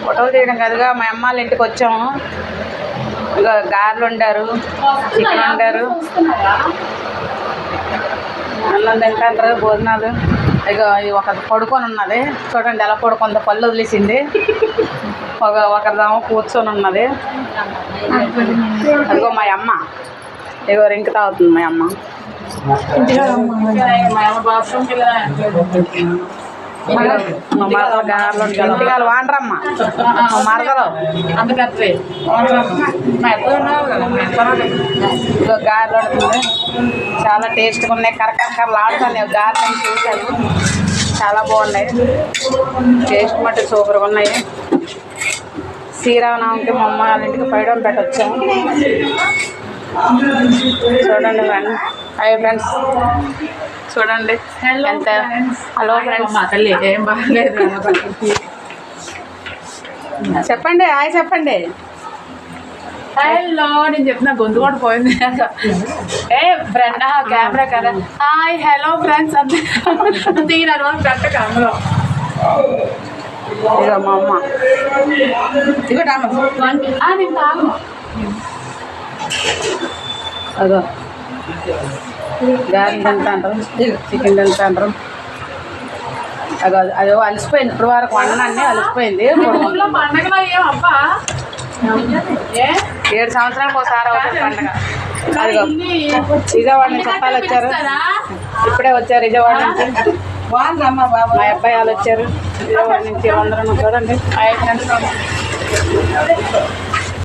ఫోటోలు తీయడం కాదుగా మా అమ్మ వాళ్ళ ఇంటికి వచ్చాము. ఇక గారెలు వండారు, చికెన్ వండారు, అన్నం తింటారు, భోజనాలు. ఇక ఒక పడుకొని ఉన్నది చూడండి ఎలా పడుకుందో, పళ్ళు వదిలేసింది. ఒకరిదేమో కూర్చొని ఉన్నది. అదిగో మా అమ్మ ఇగో రింక్ తాగుతుంది మా అమ్మ. మా మరదలు గారెలు ఇంటికాలు వాండ్రమ్మ మా మరదలు ఇదో గారెలు వండుతుంది. చాలా టేస్ట్గా ఉన్నాయి, కరకరకరలు ఆడుతున్నాయి. గారెలు చూశాను, చాలా బాగున్నాయి. టేస్ట్ మట్టి సూపర్గా ఉన్నాయి. శ్రీరామనవమికి మా అమ్మ వాళ్ళ ఇంటికి పైడం పెట్టొచ్చాము. చూడండి ఫ్రెండ్స్. హాయ్ ఫ్రెండ్స్, చూడండి ఎంత. హలో ఫ్రెండ్స్, ఏం బాగలేదు. చెప్పండి, హాయ్ చెప్పండి. హలో, నేను చెప్పిన గొంతు కూడా పోయింది. ఏ ఫ్రెండ్ కెమెరా కదా. హాయ్ హలో ఫ్రెండ్స్ అంతే తీరాను ఫ్రెండ్ కెమెరా. ఇక మా అమ్మ ఇక నేను తాగు. అదో గారెలు తింటాంటారు, చికెన్ తింటాంటారు. అదో అదో అలసిపోయింది. ఇప్పుడు వరకు వండనాన్ని అలసిపోయింది. పండగలో ఏం అబ్బా 7 సంవత్సరాలకు ఒకసారి అవుతుంది పండుగ. అదిగో విజయవాడ నుంచి చుట్టాలు వచ్చారు, ఇప్పుడే వచ్చారు విజయవాడ నుంచి. మా అబ్బాయి వాళ్ళు వచ్చారు విజయవాడ నుంచి. అందరూ చూడండి.